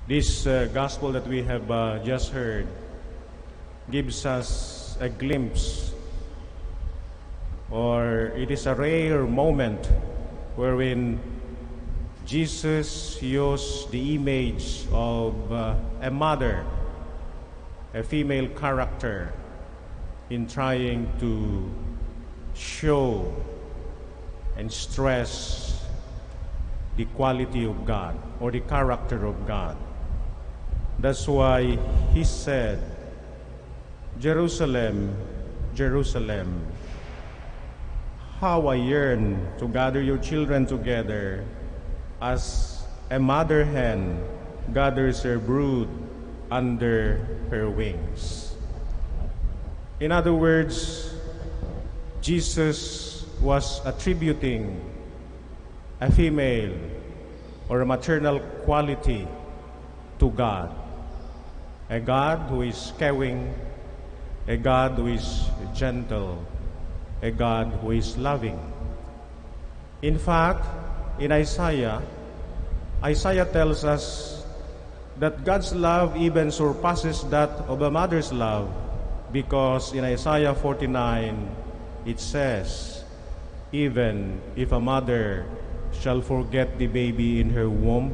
This gospel that we have just heard gives us a glimpse, or it is a rare moment wherein Jesus used the image of a mother, a female character, in trying to show and stress the quality of God or the character of God. That's why he said, "Jerusalem, Jerusalem, how I yearn to gather your children together as a mother hen gathers her brood under her wings." In other words, Jesus was attributing a female or a maternal quality to God. A God who is caring, a God who is gentle, a God who is loving. In fact, in Isaiah tells us that God's love even surpasses that of a mother's love, because in Isaiah 49, it says, "Even if a mother shall forget the baby in her womb,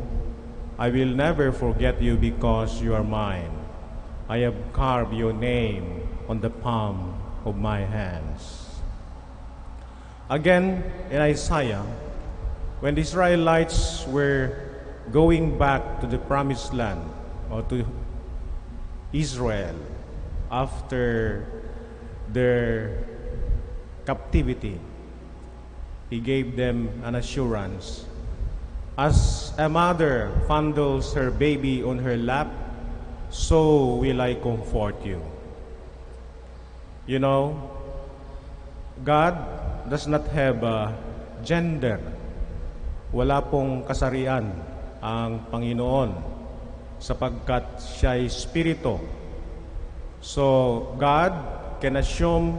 I will never forget you because you are mine. I have carved your name on the palm of my hands." Again, in Isaiah, when the Israelites were going back to the promised land, or to Israel, after their captivity, he gave them an assurance. "As a mother fondles her baby on her lap, so will I comfort you." You know, God does not have a gender. Wala pong kasarian ang Panginoon, sapagkat siya ay Espiritu. So, God can assume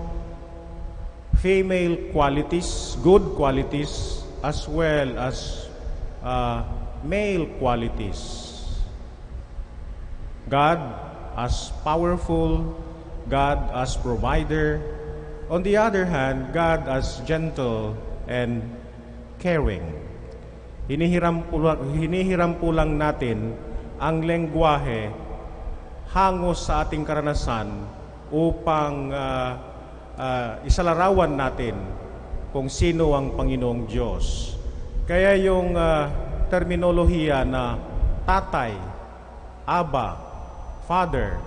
female qualities, good qualities, as well as male qualities. God as powerful, God as provider. On the other hand, God as gentle and caring. Hinihiram po lang natin ang lengguwahe hango sa ating karanasan upang isalarawan natin kung sino ang Panginoong Diyos. Kaya yung terminolohiya na tatay, aba, father,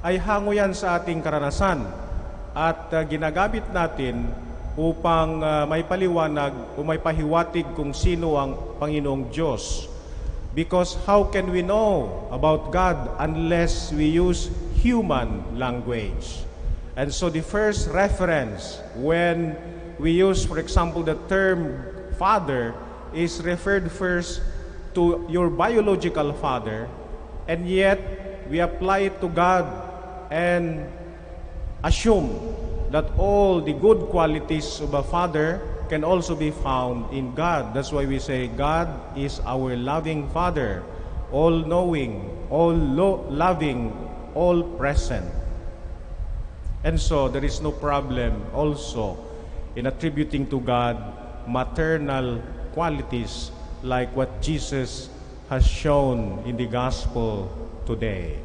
ay hango yan sa ating karanasan at ginagamit natin upang may paliwanag o may pahiwatig kung sino ang Panginoong Diyos. Because how can we know about God unless we use human language? And so the first reference when we use, for example, the term father is referred first to your biological father, and yet we apply it to God and assume that all the good qualities of a father can also be found in God. That's why we say God is our loving Father, all-knowing, all-loving, all-present. And so there is no problem also in attributing to God maternal qualities like what Jesus has shown in the gospel today.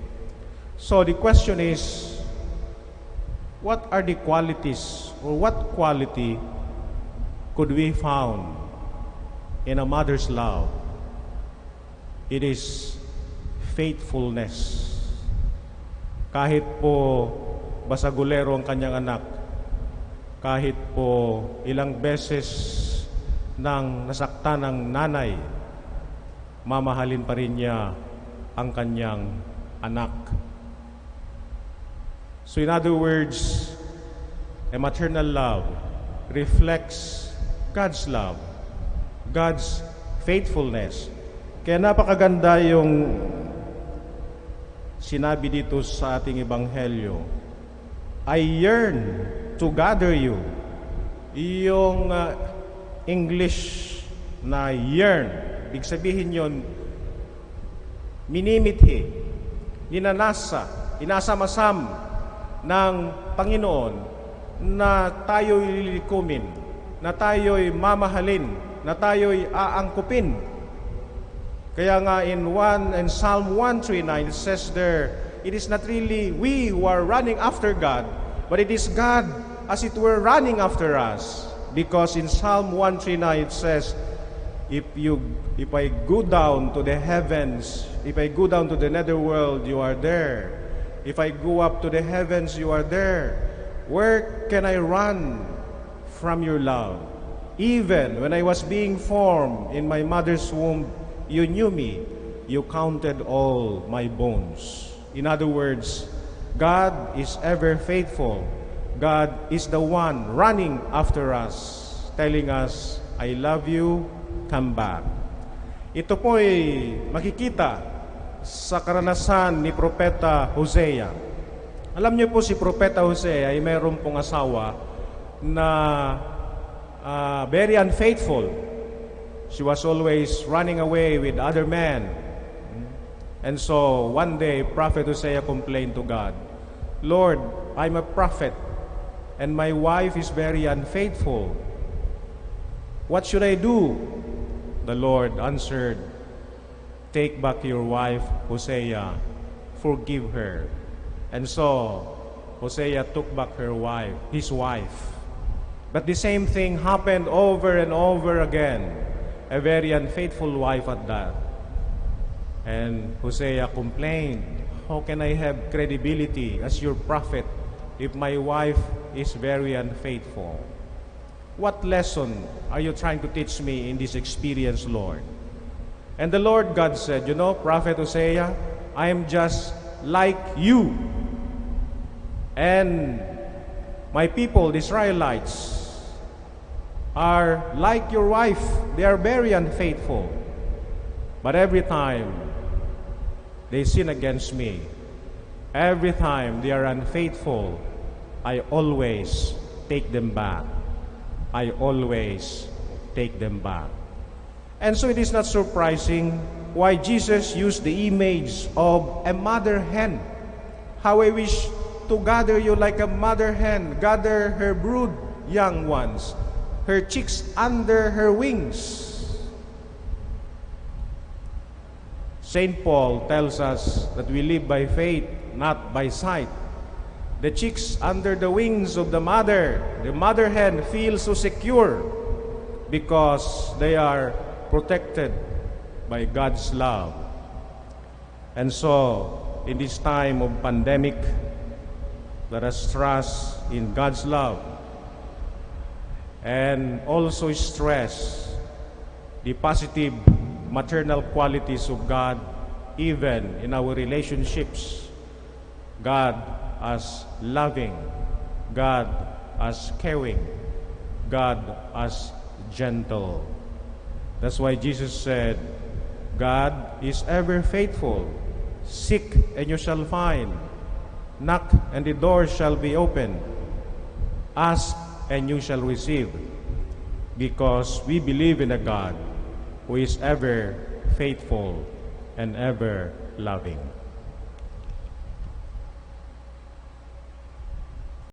So the question is, what are the qualities, or what quality could we found in a mother's love? It is faithfulness. Kahit po basagulero ang kanyang anak, kahit po ilang beses nang nasaktan ng nanay, mamahalin pa rin niya ang kanyang anak. So in other words, a maternal love reflects God's love, God's faithfulness. Kaya napakaganda yung sinabi dito sa ating ebanghelyo, "I yearn to gather you." Yung English na yearn, ibig sabihin yon, minimithi, ninanasa, inasamasam ng Panginoon na tayo'y lilikumin, na tayo'y mamahalin, na tayo'y aangkupin. Kaya nga in Psalm 139, it says there, it is not really we who are running after God, but it is God as it were running after us. Because in Psalm 139 it says, if I go down to the heavens, if I go down to the netherworld, you are there. If I go up to the heavens, you are there. Where can I run from your love? Even when I was being formed in my mother's womb, you knew me. You counted all my bones. In other words, God is ever faithful. God is the one running after us, telling us, I love you, come back. Ito po ay makikita sa karanasan ni Propeta Hosea. Alam niyo po si Propeta Hosea ay mayroon pong asawa na very unfaithful. She was always running away with other men. And so one day, Prophet Hosea complained to God, Lord, I'm a prophet, and my wife is very unfaithful. What should I do? The Lord answered, take back your wife, Hosea, forgive her. And so, Hosea took back his wife. But the same thing happened over and over again. A very unfaithful wife at that. And Hosea complained, how can I have credibility as your prophet if my wife is very unfaithful? What lesson are you trying to teach me in this experience, Lord? And the Lord God said, you know, Prophet Hosea, I am just like you. And my people, the Israelites, are like your wife. They are very unfaithful. But every time they sin against me, every time they are unfaithful, I always take them back. I always take them back. And so it is not surprising why Jesus used the image of a mother hen. How I wish to gather you like a mother hen, gather her brood young ones, her chicks under her wings. St. Paul tells us that we live by faith, not by sight. The chicks under the wings of the mother hen feel so secure because they are protected by God's love. And so, in this time of pandemic, let us trust in God's love and also stress the positive maternal qualities of God even in our relationships. God as loving, God as caring, God as gentle. That's why Jesus said, God is ever faithful. Seek and you shall find. Knock and the door shall be opened. Ask and you shall receive. Because we believe in a God who is ever faithful and ever loving.